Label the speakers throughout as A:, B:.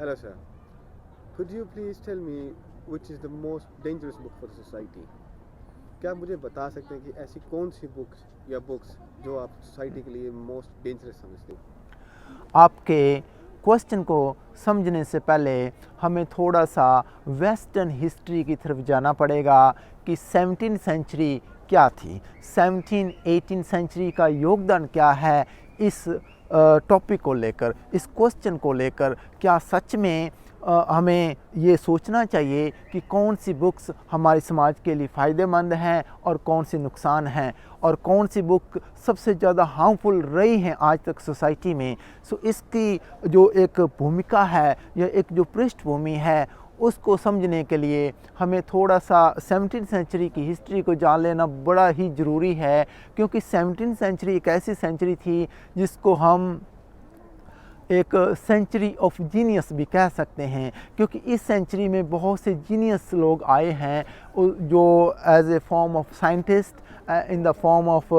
A: Hello, sir. Could you please tell me which is the most dangerous book for the society? क्या आप मुझे बता सकते हैं कि ऐसी कौन सी बुक्स या बुक्स जो आप सोसाइटी के लिए मोस्ट डेंजरस समझते हो?
B: आपके क्वेश्चन को समझने से पहले हमें थोड़ा सा वेस्टर्न हिस्ट्री की तरफ जाना पड़ेगा कि 17th सेंचुरी क्या थी, 17-18 सेंचुरी का योगदान क्या है इस टॉपिक को लेकर, इस क्वेश्चन को लेकर। क्या सच में हमें ये सोचना चाहिए कि कौन सी बुक्स हमारे समाज के लिए फ़ायदेमंद हैं और कौन सी नुकसान हैं, और कौन सी बुक सबसे ज़्यादा हार्मफुल रही हैं आज तक सोसाइटी में। सो इसकी जो एक भूमिका है या एक जो पृष्ठभूमि है उसको समझने के लिए हमें थोड़ा सा 17th सेंचुरी की हिस्ट्री को जान लेना बड़ा ही ज़रूरी है, क्योंकि 17th सेंचुरी एक ऐसी सेंचुरी थी जिसको हम एक सेंचुरी ऑफ जीनियस भी कह सकते हैं, क्योंकि इस सेंचुरी में बहुत से जीनियस लोग आए हैं जो as a form of scientist, in the form of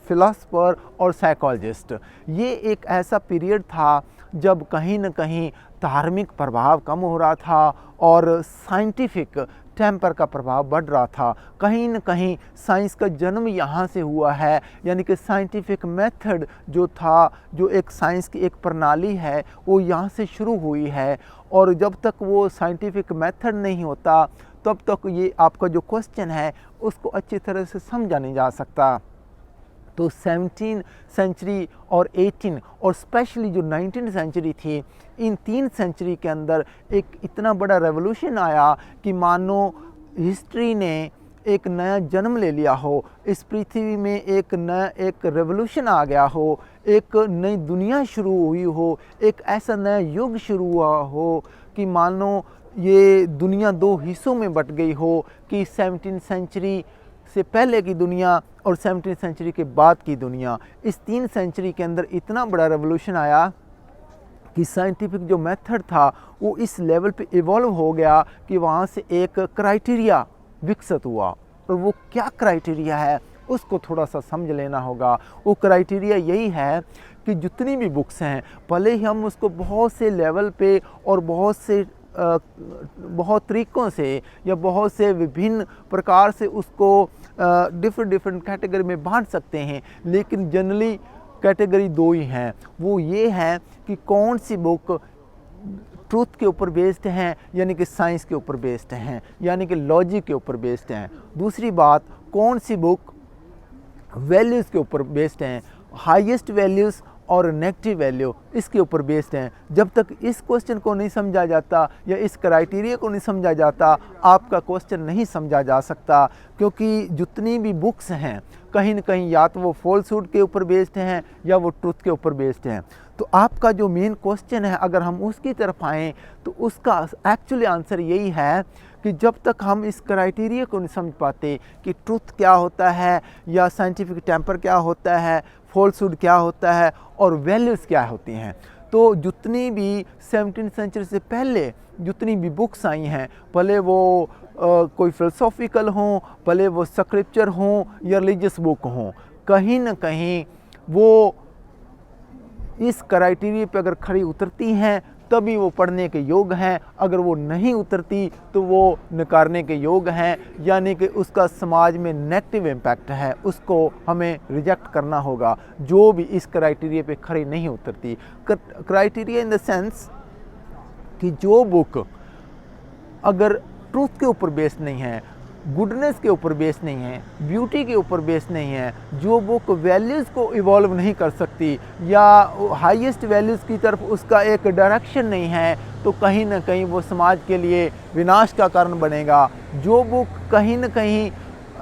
B: philosopher और साइकोलॉजिस्ट। ये एक ऐसा पीरियड था जब कहीं न कहीं धार्मिक प्रभाव कम हो रहा था और साइंटिफिक टेम्पर का प्रभाव बढ़ रहा था। कहीं न कहीं साइंस का जन्म यहाँ से हुआ है, यानी कि साइंटिफिक मेथड जो था, जो एक साइंस की एक प्रणाली है, वो यहाँ से शुरू हुई है। और जब तक वो साइंटिफिक मेथड नहीं होता तब तक ये आपका जो क्वेश्चन है उसको अच्छी तरह से समझा नहीं जा सकता। तो 17th सेंचुरी और 18 और स्पेशली जो 19th सेंचुरी थी, इन 3 सेंचुरी के अंदर एक इतना बड़ा रेवोल्यूशन आया कि मानो हिस्ट्री ने एक नया जन्म ले लिया हो, इस पृथ्वी में एक नया एक रेवोल्यूशन आ गया हो, एक नई दुनिया शुरू हुई हो, एक ऐसा नया युग शुरू हुआ हो कि मानो ये दुनिया दो हिस्सों में बट गई हो कि 17th सेंचुरी से पहले की दुनिया और 17th सेंचुरी के बाद की दुनिया। इस 3 सेंचुरी के अंदर इतना बड़ा रेवोल्यूशन आया कि साइंटिफिक जो मेथड था वो इस लेवल पे इवॉल्व हो गया कि वहाँ से एक क्राइटेरिया विकसित हुआ। और वो क्या क्राइटेरिया है उसको थोड़ा सा समझ लेना होगा। वो क्राइटेरिया यही है कि जितनी भी बुक्स हैं, भले ही हम उसको बहुत से लेवल पे और बहुत तरीक़ों से या बहुत से विभिन्न प्रकार से उसको डिफरेंट कैटेगरी में बांट सकते हैं, लेकिन जनरली कैटेगरी 2 ही हैं। वो ये है कि कौन सी बुक ट्रूथ के ऊपर बेस्ड हैं, यानी कि साइंस के ऊपर बेस्ड हैं, यानी कि लॉजिक के ऊपर बेस्ड हैं। दूसरी बात, कौन सी बुक वैल्यूज़ के ऊपर बेस्ड हैं, हाईएस्ट वैल्यूज़ और नेगेटिव वैल्यू इसके ऊपर बेस्ड हैं। जब तक इस क्वेश्चन को नहीं समझा जाता या इस क्राइटेरिया को नहीं समझा जाता, आपका क्वेश्चन नहीं समझा जा सकता। क्योंकि जितनी भी बुक्स हैं कहीं न कहीं या तो वो फॉल्सहुड के ऊपर बेस्ड हैं या वो ट्रुथ के ऊपर बेस्ड हैं। तो आपका जो मेन क्वेश्चन है, अगर हम उसकी तरफ आएँ तो उसका एक्चुअली आंसर यही है कि जब तक हम इस क्राइटेरिया को नहीं समझ पाते कि ट्रुथ क्या होता है या साइंटिफिक टेम्पर क्या होता है, फॉल्सहुड क्या होता है और वैल्यूज़ क्या होती हैं, तो जितनी भी 17th सेंचुरी से पहले जितनी भी बुक्स आई हैं, भले वो कोई फिलोसॉफिकल हों, भले वो स्क्रिप्चर हों या रिलीजियस बुक हों, कहीं न कहीं वो इस क्राइटेरिया पे अगर खड़ी उतरती हैं तभी वो पढ़ने के योग्य हैं। अगर वो नहीं उतरती तो वो नकारने के योग्य हैं, यानी कि उसका समाज में नेगेटिव इम्पैक्ट है, उसको हमें रिजेक्ट करना होगा जो भी इस क्राइटेरिया पे खड़ी नहीं उतरती। क्राइटेरिया इन द सेंस कि जो बुक अगर ट्रूथ के ऊपर बेस्ड नहीं है, गुडनेस के ऊपर बेस्ड नहीं है, ब्यूटी के ऊपर बेस्ड नहीं है, जो बुक वैल्यूज़ को इवॉल्व नहीं कर सकती या हाईएस्ट वैल्यूज़ की तरफ उसका एक डायरेक्शन नहीं है, तो कहीं ना कहीं वो समाज के लिए विनाश का कारण बनेगा। जो बुक कहीं ना कहीं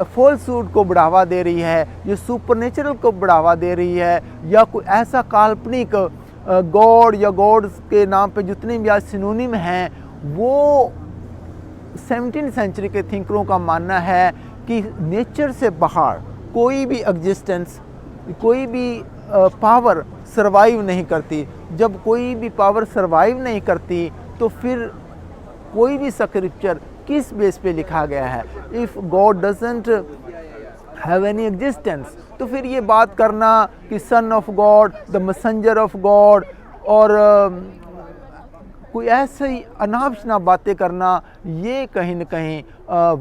B: फॉल्सहुड को बढ़ावा दे रही है, ये सुपरनेचुरल को बढ़ावा दे रही है, या कोई ऐसा काल्पनिक गॉड या गॉड्स के नाम पे जितने भी आज सिनोनिम हैं, वो 17th सेंचुरी के थिंकरों का मानना है कि नेचर से बाहर कोई भी एग्जिस्टेंस, कोई भी पावर सरवाइव नहीं करती। जब कोई भी पावर सरवाइव नहीं करती तो फिर कोई भी स्क्रिप्चर किस बेस पे लिखा गया है। If God doesn't have any existence, तो फिर ये बात करना कि son of God, the messenger of God और कोई ऐसे ही अनाप शनाप बातें करना, ये कहीं न कहीं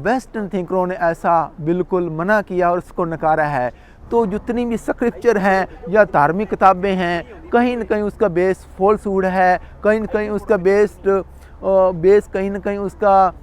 B: वेस्टर्न थिंकरों ने ऐसा बिल्कुल मना किया और इसको नकारा है। तो जितनी भी स्क्रिप्चर हैं या धार्मिक किताबें हैं, कहीं न कहीं उसका बेस फॉल्सहुड है, कहीं न कहीं उसका बेस कहीं न कहीं उसका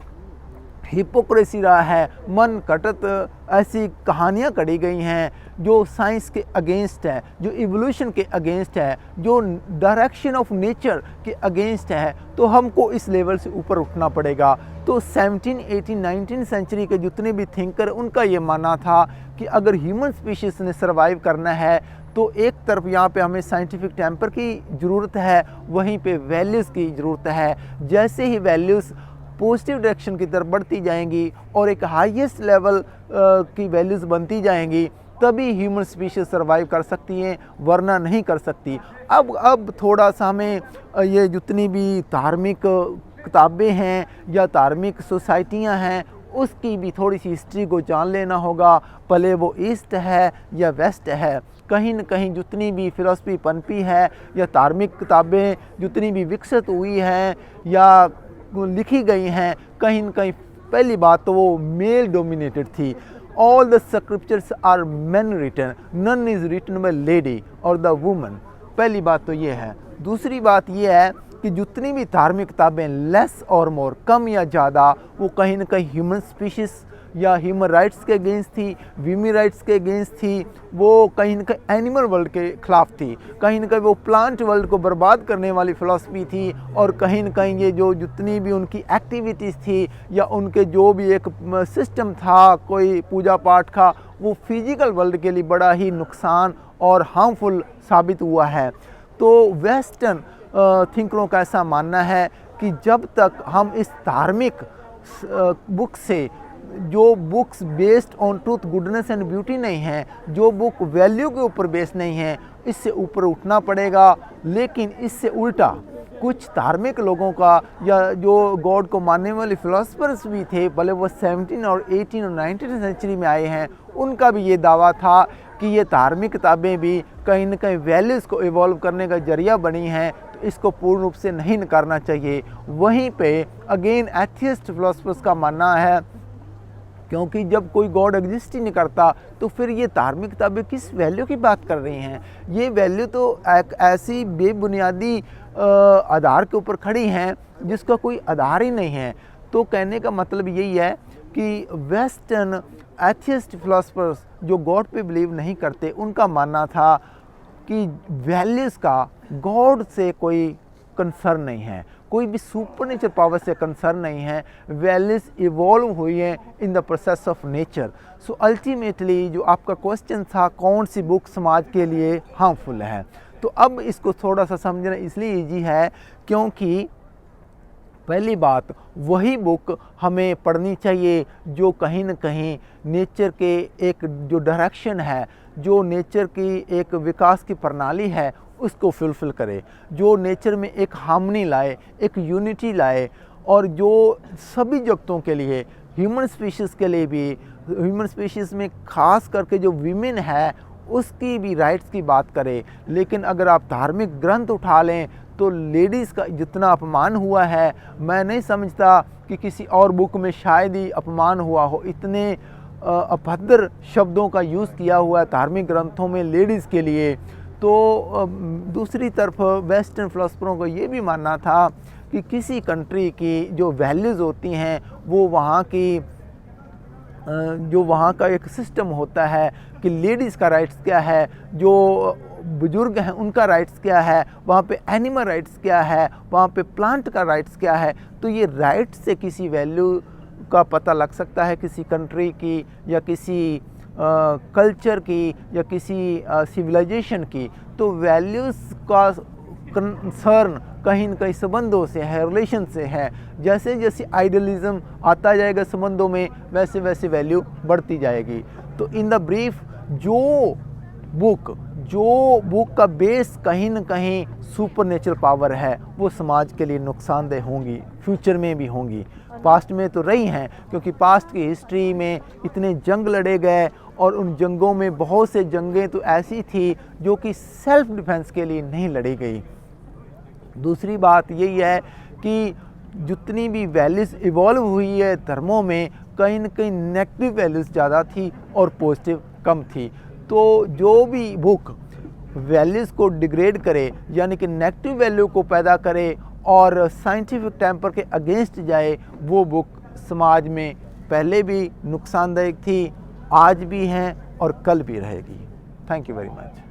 B: हिपोक्रेसी रहा है, मन घटत ऐसी कहानियाँ कढ़ी गई हैं जो साइंस के अगेंस्ट है, जो इवोल्यूशन के अगेंस्ट है, जो डायरेक्शन ऑफ नेचर के अगेंस्ट है। तो हमको इस लेवल से ऊपर उठना पड़ेगा। तो 17, 18, 19 सेंचुरी के जितने भी थिंकर, उनका ये मानना था कि अगर ह्यूमन स्पीशीज़ ने सर्वाइव करना है तो एक तरफ यहाँ पे हमें साइंटिफिक टेम्पर की ज़रूरत है, वहीं पे वैल्यूज़ की ज़रूरत है। जैसे ही वैल्यूज़ पॉजिटिव डायरेक्शन की तरफ बढ़ती जाएंगी और एक हाईएस्ट लेवल की वैल्यूज़ बनती जाएंगी, तभी ह्यूमन स्पीशीज सर्वाइव कर सकती हैं, वरना नहीं कर सकती। अब थोड़ा सा हमें ये जितनी भी धार्मिक किताबें हैं या धार्मिक सोसाइटियां हैं, उसकी भी थोड़ी सी हिस्ट्री को जान लेना होगा, भले वो ईस्ट है या वेस्ट है। कहीं न कहीं जितनी भी फ़िलॉसफी पनपी है या धार्मिक किताबें जितनी भी विकसित हुई हैं या लिखी गई हैं, कहीं न कहीं पहली बात तो वो मेल डोमिनेटेड थी। All the scriptures are men written, none is written by lady और द वुमन। पहली बात तो ये है। दूसरी बात ये है कि जितनी भी धार्मिक किताबें लेस और मोर, कम या ज़्यादा, वो कहीं न कहीं ह्यूमन स्पीशीज़ या ह्यूमन राइट्स के अगेंस्ट थी, वीमी राइट्स के अगेंस्ट थी, वो कहीं न कहीं एनिमल वर्ल्ड के ख़िलाफ़ थी, कहीं न कहीं वो प्लांट वर्ल्ड को बर्बाद करने वाली फ़िलासफ़ी थी, और कहीं न कहीं ये जो जितनी भी उनकी एक्टिविटीज़ थी या उनके जो भी एक सिस्टम था कोई पूजा पाठ का, वो फिजिकल वर्ल्ड के लिए बड़ा ही नुकसान और हार्मफुल साबित हुआ है। तो वेस्टर्न थिंकरों का ऐसा मानना है कि जब तक हम इस धार्मिक बुक से, जो books based on truth, goodness and beauty नहीं है, जो बुक वैल्यू के ऊपर बेस्ड नहीं है, इससे ऊपर उठना पड़ेगा। लेकिन इससे उल्टा कुछ धार्मिक लोगों का या जो गॉड को मानने वाले फिलोसफर्स भी थे, भले वो 17 और 18 और 19 सेंचुरी में आए हैं, उनका भी ये दावा था कि ये धार्मिक किताबें भी कहीं न कहीं वैल्यूज़ को इवॉल्व करने का जरिया बनी हैं, तो इसको पूर्ण रूप से नहीं नकारना चाहिए। वहीं पे अगेन एथियस्ट फिलोसफर्स का मानना है, क्योंकि जब कोई गॉड एग्जिस्ट ही नहीं करता तो फिर ये धार्मिक किताबें किस वैल्यू की बात कर रही हैं। ये वैल्यू तो एक ऐसी बेबुनियादी आधार के ऊपर खड़ी हैं जिसका कोई आधार ही नहीं है। तो कहने का मतलब यही है कि वेस्टर्न एथियस्ट फिलोसफर्स जो गॉड पे बिलीव नहीं करते, उनका मानना था कि वैल्यूज़ का गॉड से कोई कंसर्न नहीं है, कोई भी सुपरनेचर पावर से कंसर्न नहीं है। वैल्यूज़ इवॉल्व हुई हैं in the process of nature. So ultimately जो आपका क्वेश्चन था, कौन सी बुक समाज के लिए हार्मफुल है, तो अब इसको थोड़ा सा समझना इसलिए ईजी है क्योंकि पहली बात, वही बुक हमें पढ़नी चाहिए जो कहीं न कहीं नेचर के एक जो डायरेक्शन है, जो नेचर की एक विकास की प्रणाली है, उसको फुलफिल करे, जो नेचर में एक हार्मनी लाए, एक यूनिटी लाए, और जो सभी जगतों के लिए, ह्यूमन स्पीशीज़ के लिए भी, ह्यूमन स्पीशीज़ में ख़ास करके जो वीमेन है उसकी भी राइट्स की बात करे। लेकिन अगर आप धार्मिक ग्रंथ उठा लें तो लेडीज़ का जितना अपमान हुआ है, मैं नहीं समझता कि किसी और बुक में शायद ही अपमान हुआ हो। इतने अभद्र शब्दों का यूज़ किया हुआ है धार्मिक ग्रंथों में लेडीज़ के लिए। तो दूसरी तरफ वेस्टर्न फिलोसफरों को ये भी मानना था कि किसी कंट्री की जो वैल्यूज़ होती हैं, वो वहाँ की जो वहाँ का एक सिस्टम होता है कि लेडीज़ का राइट्स क्या है, जो बुजुर्ग हैं उनका राइट्स क्या है, वहाँ पे एनिमल राइट्स क्या है, वहाँ पे प्लांट का राइट्स क्या है। तो ये राइट्स से किसी वैल्यू का पता लग सकता है, किसी कंट्री की या किसी कल्चर की या किसी सिविलाइजेशन की। तो वैल्यूज़ का कंसर्न कहीं न कहीं संबंधों से है, रिलेशन से है। जैसे जैसे आइडियलिज्म आता जाएगा संबंधों में, वैसे वैसे वैल्यू बढ़ती जाएगी। तो इन द ब्रीफ, जो बुक का बेस कहीं न कहीं सुपरनेचुरल पावर है, वो समाज के लिए नुकसानदेह होंगी, फ्यूचर में भी होंगी। पास्ट में तो रही हैं, क्योंकि पास्ट की हिस्ट्री में इतने जंग लड़े गए और उन जंगों में बहुत से जंगें तो ऐसी थी जो कि सेल्फ डिफेंस के लिए नहीं लड़ी गई। दूसरी बात यही है कि जितनी भी वैल्यूज़ इवॉल्व हुई है धर्मों में, कहीं न कहीं नेगेटिव वैल्यूज़ ज़्यादा थी और पॉजिटिव कम थी। तो जो भी बुक वैल्यूज़ को डिग्रेड करे, यानी कि नेगेटिव वैल्यू को पैदा करे और साइंटिफिक टेम्पर के अगेंस्ट जाए, वो बुक समाज में पहले भी नुकसानदायक थी, आज भी हैं और कल भी रहेगी। Thank you very much.